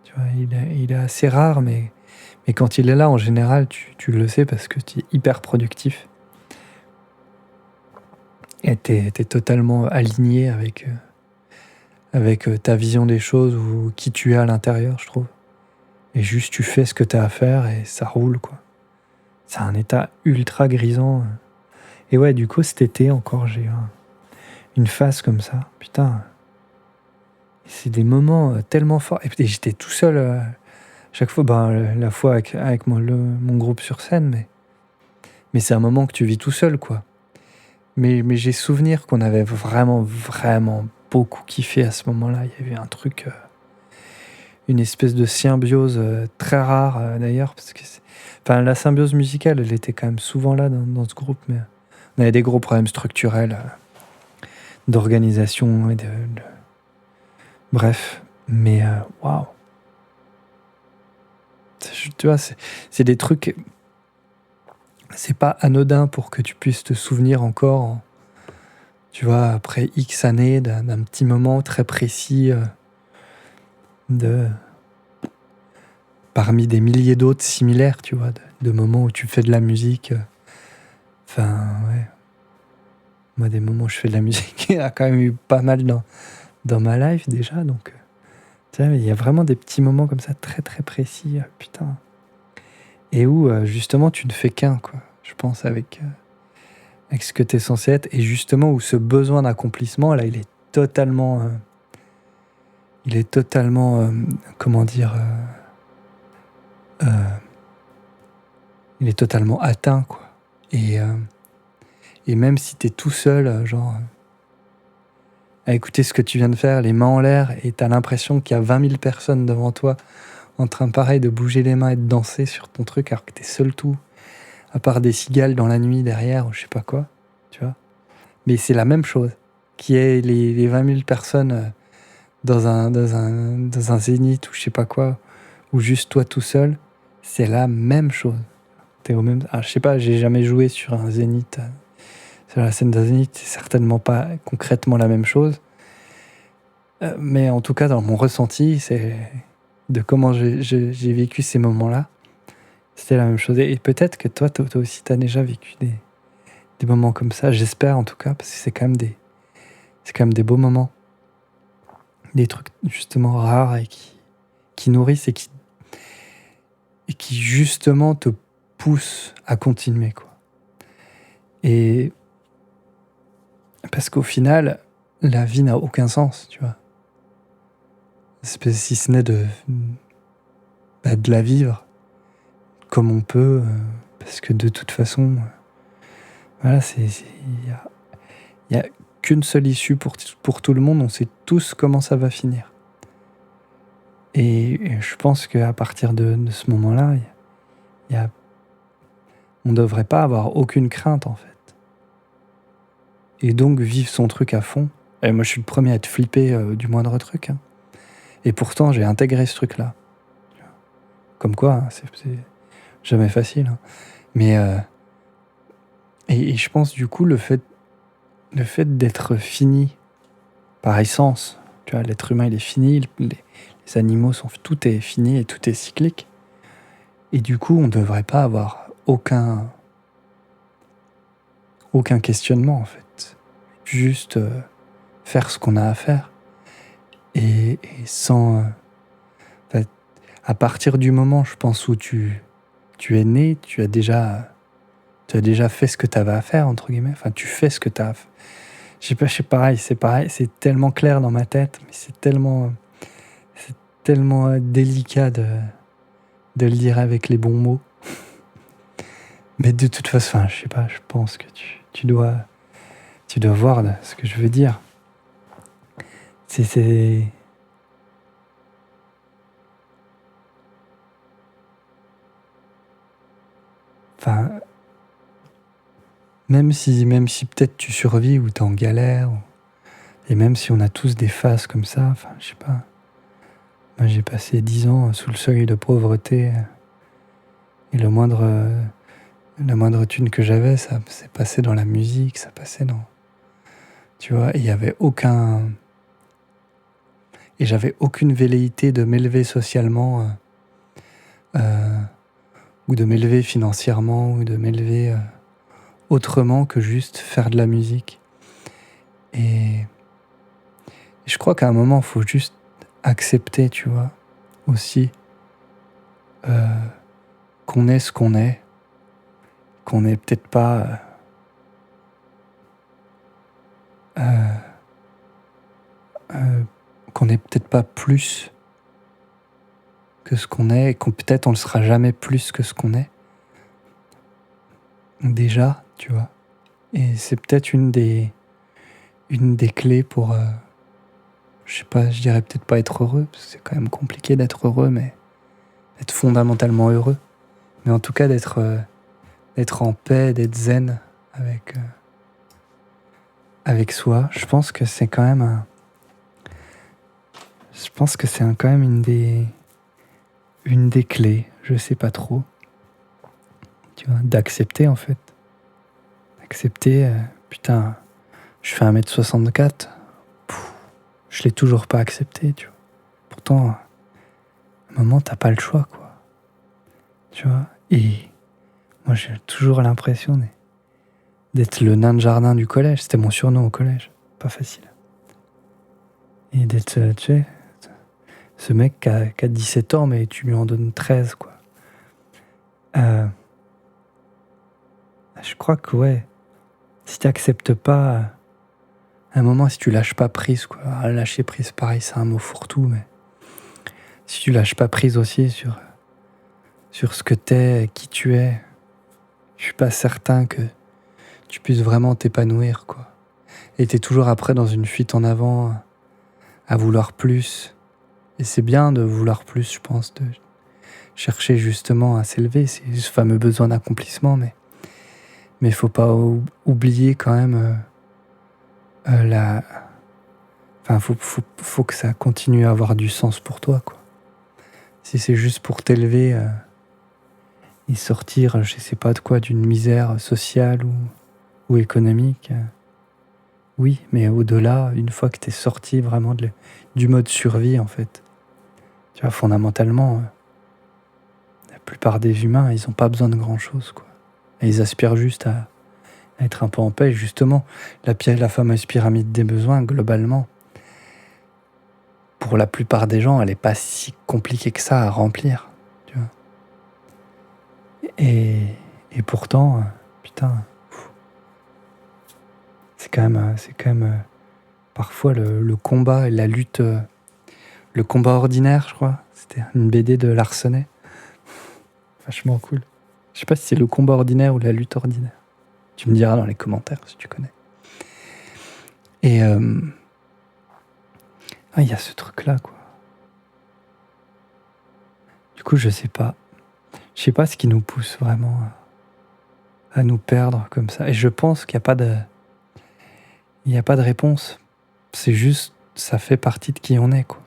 Tu vois, il est assez rare, mais quand il est là, en général, tu le sais parce que tu es hyper productif et t'es totalement aligné avec ta vision des choses ou qui tu es à l'intérieur, je trouve. Et juste, tu fais ce que tu as à faire et ça roule, quoi. C'est un état ultra grisant. Et ouais, du coup, cet été encore, j'ai eu une phase comme ça. Putain, c'est des moments tellement forts. Et j'étais tout seul chaque fois, la fois avec mon groupe sur scène, mais c'est un moment que tu vis tout seul, quoi. Mais j'ai souvenir qu'on avait vraiment, vraiment beaucoup kiffé à ce moment-là. Il y avait un truc, une espèce de symbiose très rare d'ailleurs, parce que enfin, la symbiose musicale, elle était quand même souvent là dans ce groupe, mais on avait des gros problèmes structurels d'organisation bref, mais waouh, tu vois, c'est des trucs, c'est pas anodin pour que tu puisses te souvenir encore, tu vois, après X années d'un petit moment très précis de parmi des milliers d'autres similaires, tu vois, de moments où tu fais de la musique. Enfin, ouais. Moi, des moments où je fais de la musique, il y a quand même eu pas mal dans ma life déjà, donc tu sais, il y a vraiment des petits moments comme ça très très précis, putain. Et où justement tu ne fais qu'un, quoi. Je pense avec ce que tu es censé être, et justement où ce besoin d'accomplissement, là, il est totalement, comment dire, euh, il est totalement atteint, quoi. Et même si tu es tout seul, genre, à écouter ce que tu viens de faire, les mains en l'air, et tu as l'impression qu'il y a 20 000 personnes devant toi, en train, pareil, de bouger les mains et de danser sur ton truc, alors que tu es seul tout, à part des cigales dans la nuit derrière, ou je sais pas quoi, tu vois. Mais c'est la même chose, qui est les 20 000 personnes dans un zénith, ou je sais pas quoi, ou juste toi tout seul, c'est la même chose. T'es au même... Ah, je sais pas, j'ai jamais joué sur un zénith, sur la scène d'un zénith, c'est certainement pas concrètement la même chose. Mais en tout cas, dans mon ressenti, c'est de comment j'ai vécu ces moments-là, c'était la même chose. Et peut-être que toi aussi, tu as déjà vécu des moments comme ça, j'espère en tout cas, parce que c'est quand même des beaux moments. Des trucs justement rares et qui nourrissent et qui justement te poussent à continuer, quoi. Et parce qu'au final, la vie n'a aucun sens, tu vois. Si ce n'est de la vivre comme on peut, parce que de toute façon, voilà, il y a qu'une seule issue pour tout le monde, on sait tous comment ça va finir. Et je pense qu'à partir de ce moment-là, on ne devrait pas avoir aucune crainte, en fait. Et donc vivre son truc à fond. Et moi, je suis le premier à être flippé du moindre truc, hein. Et pourtant, j'ai intégré ce truc-là. Comme quoi, hein, c'est jamais facile, hein. Mais et je pense du coup le fait d'être fini par essence, tu vois, l'être humain il est fini, les animaux tout est fini et tout est cyclique. Et du coup, on ne devrait pas avoir aucun questionnement, en fait. Juste faire ce qu'on a à faire. Et sans... à partir du moment, je pense, où tu es né, tu as déjà fait ce que tu avais à faire, entre guillemets. Enfin, tu fais ce que tu as à faire. Je sais pas, c'est pareil, c'est tellement clair dans ma tête, mais c'est tellement délicat de le dire avec les bons mots. Mais de toute façon, je sais pas, je pense que tu dois voir là, ce que je veux dire. C'est enfin, même si peut-être tu survis ou t'es en galère, et même si on a tous des phases comme ça, enfin, je sais pas. Moi, j'ai passé 10 ans sous le seuil de pauvreté, et le moindre la moindre thune que j'avais, ça s'est passé dans la musique, ça passait dans... Tu vois, et il y avait aucun... Et j'avais aucune velléité de m'élever socialement, ou de m'élever financièrement, ou de m'élever autrement que juste faire de la musique. Et je crois qu'à un moment, il faut juste accepter, tu vois, aussi, qu'on est ce qu'on est, qu'on n'est peut-être pas... qu'on n'est peut-être pas plus que ce qu'on est, et qu'on peut-être on ne sera jamais plus que ce qu'on est. Déjà, tu vois. Et c'est peut-être une des clés pour, je sais pas, je dirais peut-être pas être heureux, parce que c'est quand même compliqué d'être heureux, mais être fondamentalement heureux. Mais en tout cas d'être en paix, d'être zen avec soi. Je pense que c'est quand même quand même une des clés, je sais pas trop, tu vois, d'accepter en fait. Accepter, putain, je fais 1m64, je l'ai toujours pas accepté, tu vois. Pourtant, à un moment, t'as pas le choix, quoi. Tu vois. Et moi, j'ai toujours l'impression d'être le nain de jardin du collège. C'était mon surnom au collège. Pas facile. Et d'être, tu sais, ce mec qui a 17 ans, mais tu lui en donnes 13, quoi. Je crois que, ouais, si t'acceptes pas, à un moment, si tu lâches pas prise, quoi. Lâcher prise, pareil, c'est un mot fourre-tout, mais si tu lâches pas prise aussi sur ce que t'es, qui tu es, je suis pas certain que tu puisses vraiment t'épanouir, quoi. Et t'es toujours après dans une fuite en avant, à vouloir plus. Et c'est bien de vouloir plus, je pense, de chercher justement à s'élever. C'est ce fameux besoin d'accomplissement, mais il faut pas oublier quand même Enfin, faut que ça continue à avoir du sens pour toi, quoi. Si c'est juste pour t'élever et sortir, je sais pas de quoi, d'une misère sociale ou économique, oui, mais au-delà, une fois que t'es sorti vraiment du mode survie, en fait, tu vois, fondamentalement, la plupart des humains, ils ont pas besoin de grand-chose, quoi. Et ils aspirent juste à être un peu en paix. Justement, la fameuse pyramide des besoins, globalement, pour la plupart des gens, elle est pas si compliquée que ça à remplir, tu vois. Et pourtant, putain, c'est quand même parfois le combat et la lutte, le combat ordinaire, je crois. C'était une BD de Larsenet. Vachement cool. Je sais pas si c'est le combat ordinaire ou la lutte ordinaire. Tu me diras dans les commentaires si tu connais. Et il y a ce truc-là, quoi. Du coup, je sais pas ce qui nous pousse vraiment à nous perdre comme ça. Et je pense qu'il n'y a pas de réponse. C'est juste, ça fait partie de qui on est, quoi.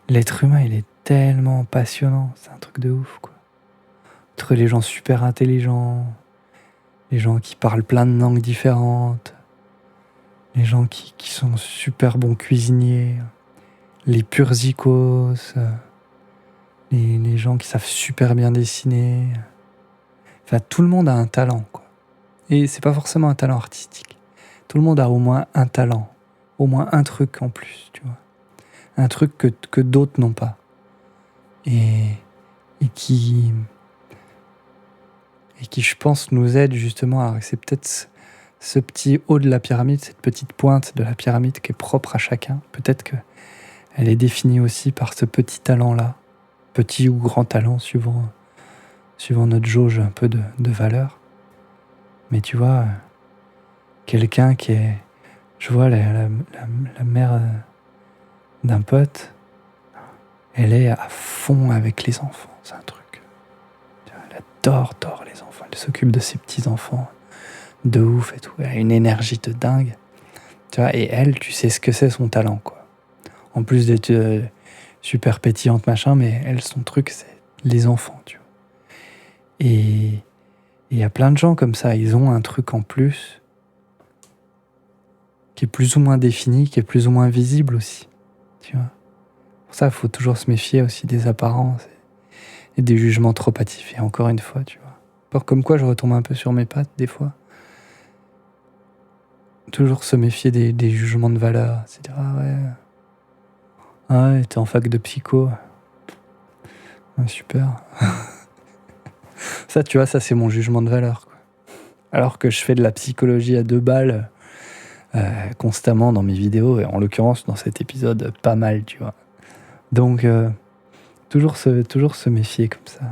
L'être humain, il est tellement passionnant. C'est un truc de ouf, quoi. Entre les gens super intelligents, les gens qui parlent plein de langues différentes, les gens qui sont super bons cuisiniers, les purs zikos, les gens qui savent super bien dessiner. Enfin, tout le monde a un talent, quoi. Et c'est pas forcément un talent artistique. Tout le monde a au moins un talent, au moins un truc en plus, tu vois. Un truc que d'autres n'ont pas. Et qui, je pense, nous aide justement c'est peut-être ce petit haut de la pyramide, cette petite pointe de la pyramide qui est propre à chacun. Peut-être qu'elle est définie aussi par ce petit talent-là, petit ou grand talent, suivant notre jauge un peu de valeur. Mais tu vois, quelqu'un qui est... Je vois la mère d'un pote, elle est à fond avec les enfants, c'est un truc. Elle adore les enfants, elle s'occupe de ses petits-enfants de ouf et tout, elle a une énergie de dingue. Tu vois, et elle, tu sais ce que c'est son talent, quoi. En plus d'être super pétillante, machin, mais elle, son truc, c'est les enfants, tu vois. Et Et il y a plein de gens comme ça, ils ont un truc en plus qui est plus ou moins défini, qui est plus ou moins visible aussi. Tu vois. Pour ça, il faut toujours se méfier aussi des apparences et des jugements trop hâtifs. Et encore une fois, tu vois. Comme quoi, je retombe un peu sur mes pattes des fois. Toujours se méfier des jugements de valeur. C'est dire, ah ouais, t'es en fac de psycho. Ouais, super. Ça, tu vois, ça c'est mon jugement de valeur, quoi. Alors que je fais de la psychologie à 2 balles constamment dans mes vidéos, et en l'occurrence dans cet épisode, pas mal, tu vois. Donc, toujours se méfier comme ça.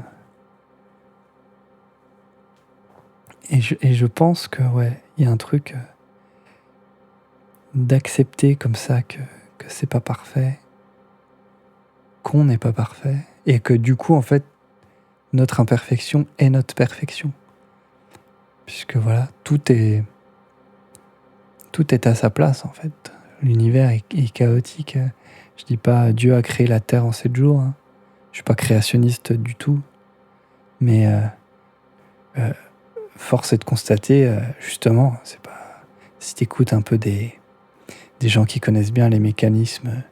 Et je pense que, ouais, il y a un truc d'accepter comme ça que c'est pas parfait, qu'on n'est pas parfait, et que du coup, en fait, notre imperfection est notre perfection. Puisque voilà, tout est à sa place, en fait. L'univers est chaotique. Je dis pas Dieu a créé la Terre en 7 jours. Hein. Je suis pas créationniste du tout. Mais force est de constater, justement, c'est pas. Si t'écoutes un peu des gens qui connaissent bien les mécanismes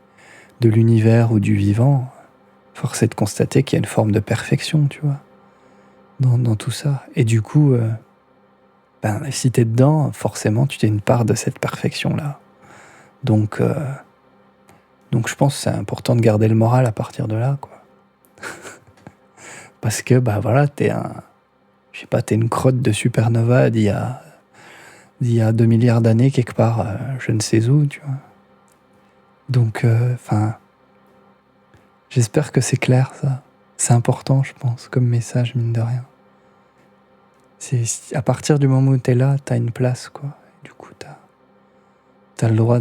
de l'univers ou du vivant, force est de constater qu'il y a une forme de perfection, tu vois, dans tout ça. Et du coup, si t'es dedans, forcément, tu as une part de cette perfection-là. Donc je pense que c'est important de garder le moral à partir de là, quoi. Parce que, voilà, t'es une crotte de supernova d'il y a 2 milliards d'années, quelque part, je ne sais où, tu vois. Donc, j'espère que c'est clair, ça. C'est important, je pense, comme message, mine de rien. C'est à partir du moment où t'es là, t'as une place, quoi. Du coup, t'as le droit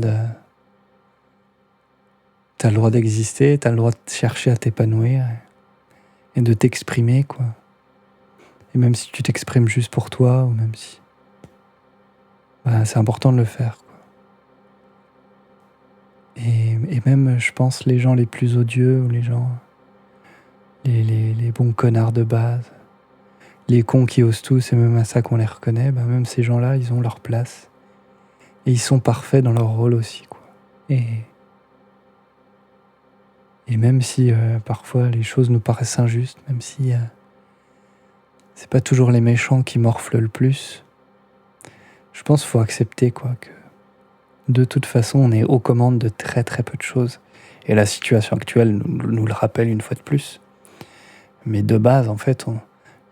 d'exister, t'as le droit de chercher à t'épanouir et de t'exprimer, quoi. Et même si tu t'exprimes juste pour toi, ou même si... c'est important de le faire, quoi. Et même, je pense, les gens les plus odieux, ou les gens... Les bons connards de base, les cons qui osent tout, c'est même à ça qu'on les reconnaît, même ces gens-là, ils ont leur place. Et ils sont parfaits dans leur rôle aussi, quoi. Et même si parfois les choses nous paraissent injustes, même si c'est pas toujours les méchants qui morflent le plus, je pense qu'il faut accepter, quoi, que de toute façon on est aux commandes de très très peu de choses. Et la situation actuelle nous le rappelle une fois de plus. Mais de base, en fait, on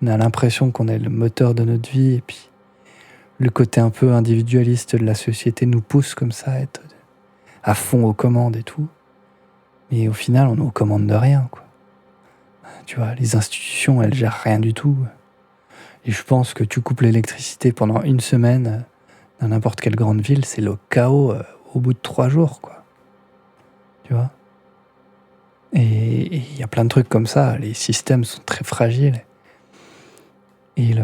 a l'impression qu'on est le moteur de notre vie, et puis le côté un peu individualiste de la société nous pousse comme ça à être à fond aux commandes et tout. Mais au final, on est aux commandes de rien, quoi. Tu vois, les institutions, elles gèrent rien du tout. Et je pense que tu coupes l'électricité pendant 1 semaine dans n'importe quelle grande ville, c'est le chaos au bout de 3 jours, quoi. Tu vois ? Et il y a plein de trucs comme ça. Les systèmes sont très fragiles. Et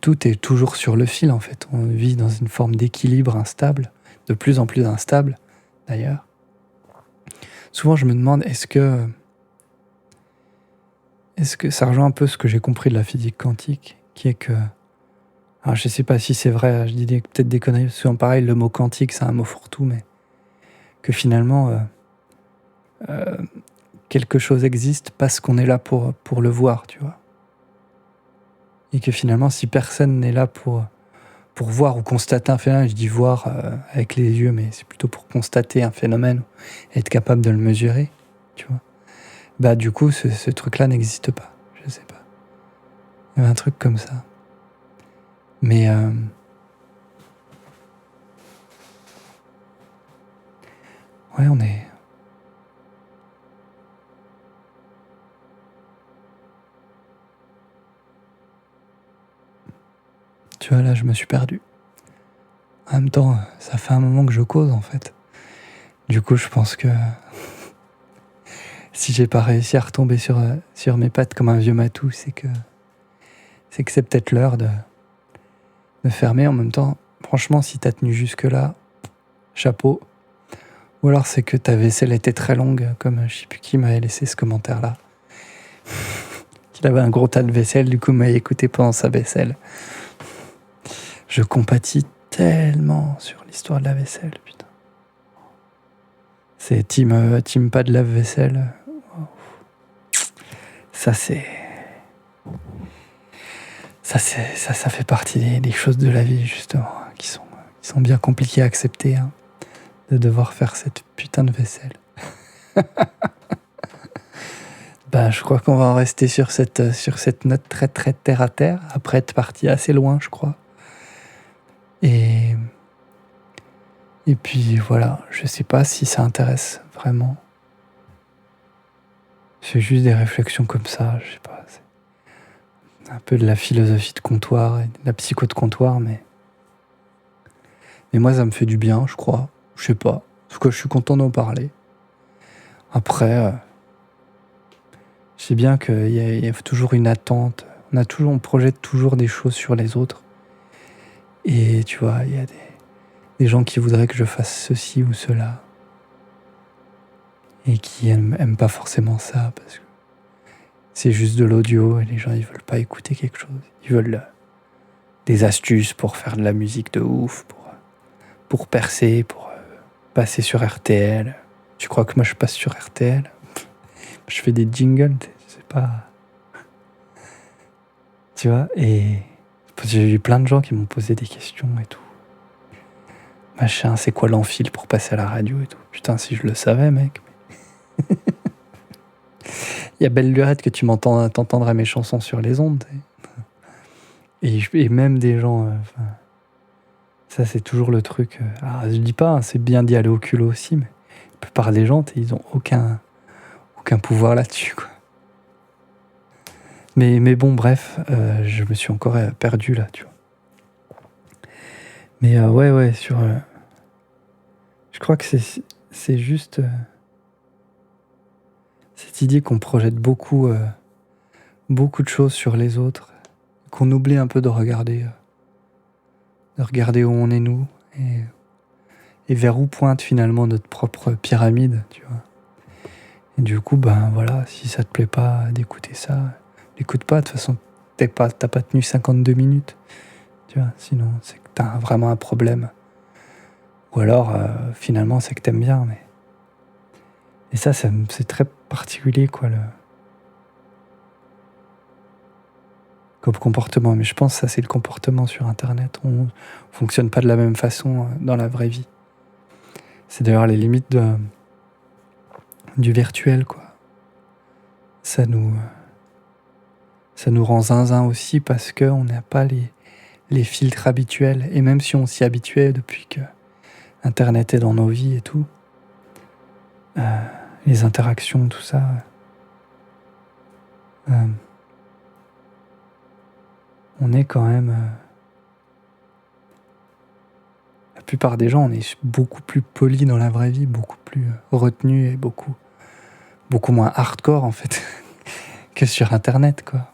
tout est toujours sur le fil, en fait. On vit dans une forme d'équilibre instable, de plus en plus instable, d'ailleurs. Souvent, je me demande, est-ce que ça rejoint un peu ce que j'ai compris de la physique quantique, qui est que... Alors, je sais pas si c'est vrai, je dis peut-être des conneries, souvent pareil, le mot quantique, c'est un mot fourre-tout, mais que finalement, quelque chose existe parce qu'on est là pour le voir, tu vois. Et que finalement, si personne n'est là pour voir ou constater un phénomène, je dis voir avec les yeux, mais c'est plutôt pour constater un phénomène, être capable de le mesurer, tu vois. Du coup, ce truc-là n'existe pas, je sais pas. Il y avait un truc comme ça. Mais ouais, on est... Tu vois, là, je me suis perdu. En même temps, ça fait un moment que je cause, en fait. Du coup, je pense que si j'ai pas réussi à retomber sur mes pattes comme un vieux matou, c'est que c'est peut-être l'heure de fermer. En même temps, franchement, si t'as tenu jusque-là, chapeau. Ou alors c'est que ta vaisselle était très longue, comme je sais plus qui m'avait laissé ce commentaire-là, Il avait un gros tas de vaisselle, du coup, il m'a écouté pendant sa vaisselle. Je compatis tellement sur l'histoire de la vaisselle, putain. C'est team pas de lave-vaisselle. Ça, c'est... Ça fait partie des choses de la vie, justement, qui sont bien compliquées à accepter, hein, de devoir faire cette putain de vaisselle. Ben, je crois qu'on va en rester sur cette note très très terre à terre, après être parti assez loin, je crois. Et puis voilà, je sais pas si ça intéresse vraiment. C'est juste des réflexions comme ça, je sais pas. C'est un peu de la philosophie de comptoir et de la psycho de comptoir, mais moi ça me fait du bien, je crois. Je sais pas. En tout cas, je suis content d'en parler. Après, je sais bien qu'il y a toujours une attente. On projette toujours des choses sur les autres. Et tu vois, il y a des gens qui voudraient que je fasse ceci ou cela. Et qui aiment pas forcément ça parce que c'est juste de l'audio et les gens ils veulent pas écouter quelque chose. Ils veulent des astuces pour faire de la musique de ouf, pour percer, pour passer sur RTL. Tu crois que moi je passe sur RTL? Je fais des jingles, c'est pas... Tu vois, et j'ai eu plein de gens qui m'ont posé des questions et tout. Machin, c'est quoi l'enfil pour passer à la radio et tout. Putain, si je le savais, mec. Il y a belle lurette que t'entendrais mes chansons sur les ondes. Et même des gens... ça, c'est toujours le truc... alors, je dis pas, hein, c'est bien d'y aller au culot aussi, mais la plupart des gens, ils ont aucun pouvoir là-dessus, quoi. Mais bon, bref, je me suis encore perdu là, tu vois. Mais ouais, sur... je crois que c'est juste... cette idée qu'on projette beaucoup de choses sur les autres, qu'on oublie un peu de regarder où on est nous, et vers où pointe finalement notre propre pyramide, tu vois. Et du coup, ben voilà, si ça te plaît pas d'écouter ça, n'écoute pas, de toute façon, t'as pas tenu 52 minutes, tu vois, sinon c'est que t'as vraiment un problème. Ou alors, finalement, c'est que t'aimes bien, mais... Et ça, c'est très particulier, quoi, comme comportement. Mais je pense que ça, c'est le comportement sur Internet. On fonctionne pas de la même façon dans la vraie vie. C'est d'ailleurs les limites du virtuel, quoi. Ça nous rend zinzin aussi parce qu'on n'a pas les filtres habituels. Et même si on s'y habituait depuis que Internet est dans nos vies et tout, les interactions, tout ça... on est quand même... la plupart des gens, on est beaucoup plus poli dans la vraie vie, beaucoup plus retenu et beaucoup moins hardcore, en fait, que sur Internet, quoi.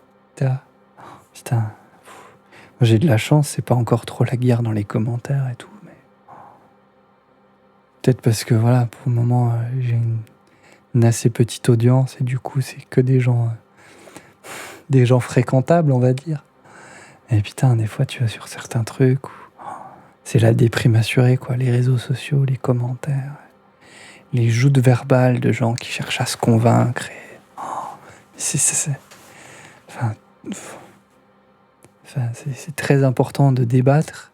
Putain. Moi, j'ai de la chance, c'est pas encore trop la guerre dans les commentaires et tout, mais... peut-être parce que, voilà, pour le moment, j'ai une assez petite audience et du coup, c'est que des gens fréquentables, on va dire. Et putain, des fois, tu vas sur certains trucs où c'est la déprime assurée, quoi. Les réseaux sociaux, les commentaires, les joutes verbales de gens qui cherchent à se convaincre. C'est très important de débattre,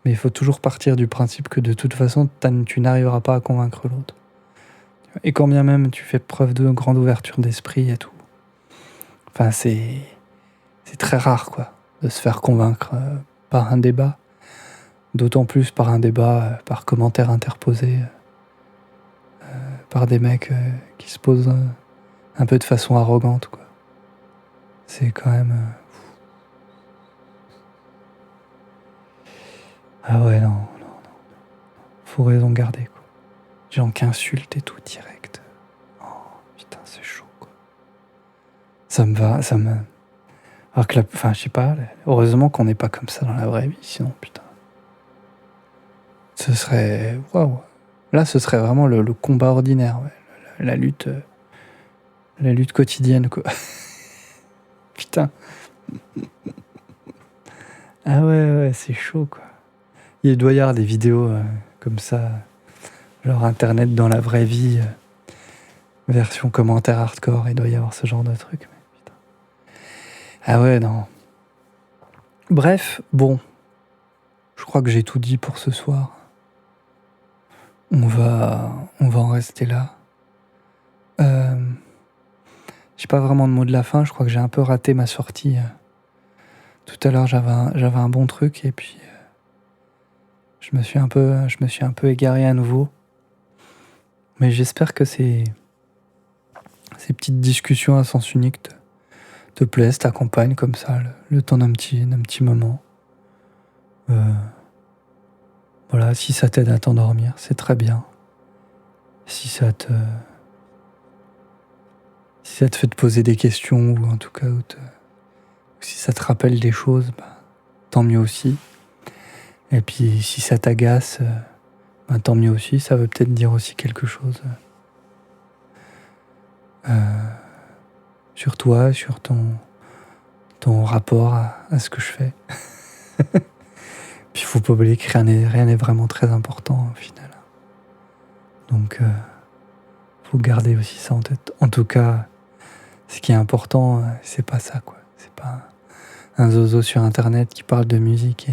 mais il faut toujours partir du principe que de toute façon, tu n'arriveras pas à convaincre l'autre. Et quand bien même tu fais preuve de grande ouverture d'esprit et tout, enfin, c'est très rare, quoi, de se faire convaincre par un débat. D'autant plus par un débat, par commentaire interposé, par des mecs qui se posent un peu de façon arrogante, quoi. C'est quand même... ah ouais, non. Faut raison garder, quoi. Gens qui insultent et tout, direct. Oh, putain, c'est chaud, quoi. Ça me va, alors que enfin, je sais pas, heureusement qu'on n'est pas comme ça dans la vraie vie, sinon, putain. Ce serait... waouh. Là, ce serait vraiment le combat ordinaire, ouais. La lutte quotidienne, quoi. Putain. Ah ouais, c'est chaud, quoi. Il doit y avoir des vidéos comme ça, genre Internet dans la vraie vie, version commentaire hardcore, il doit y avoir ce genre de truc. Mais putain. Ah ouais, non. Bref, bon, je crois que j'ai tout dit pour ce soir. On va en rester là. J'ai pas vraiment de mot de la fin, je crois que j'ai un peu raté ma sortie. Tout à l'heure, j'avais un bon truc et puis je me suis un peu égaré à nouveau. Mais j'espère que ces petites discussions à sens unique te plaisent, t'accompagnent comme ça le temps d'un petit moment. Voilà, si ça t'aide à t'endormir, c'est très bien. Si ça te fait te poser des questions ou en tout cas si ça te rappelle des choses, tant mieux aussi. Et puis si ça t'agace, tant mieux aussi, ça veut peut-être dire aussi quelque chose sur toi, sur ton rapport à ce que je fais. Puis il faut pas oublier que rien n'est vraiment très important au final. Donc faut garder aussi ça en tête. En tout cas, ce qui est important, c'est pas ça, quoi. C'est pas un zozo sur internet qui parle de musique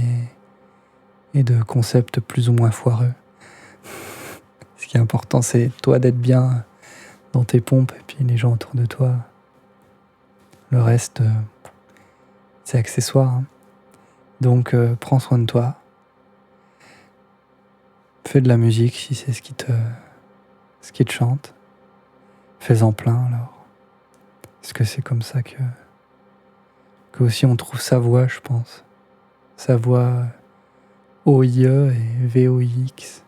et de concepts plus ou moins foireux. Ce qui est important, c'est toi d'être bien dans tes pompes et puis les gens autour de toi. Le reste, c'est accessoire. Hein. Donc prends soin de toi. Fais de la musique si c'est ce qui te chante. Fais-en plein alors. Parce que c'est comme ça que aussi on trouve sa voix, je pense. Sa voix OIE et VOIX.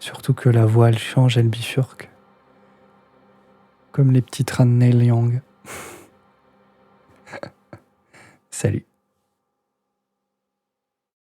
Surtout que la voix, elle change, elle bifurque. Comme les petits trains de Neil Young. Salut.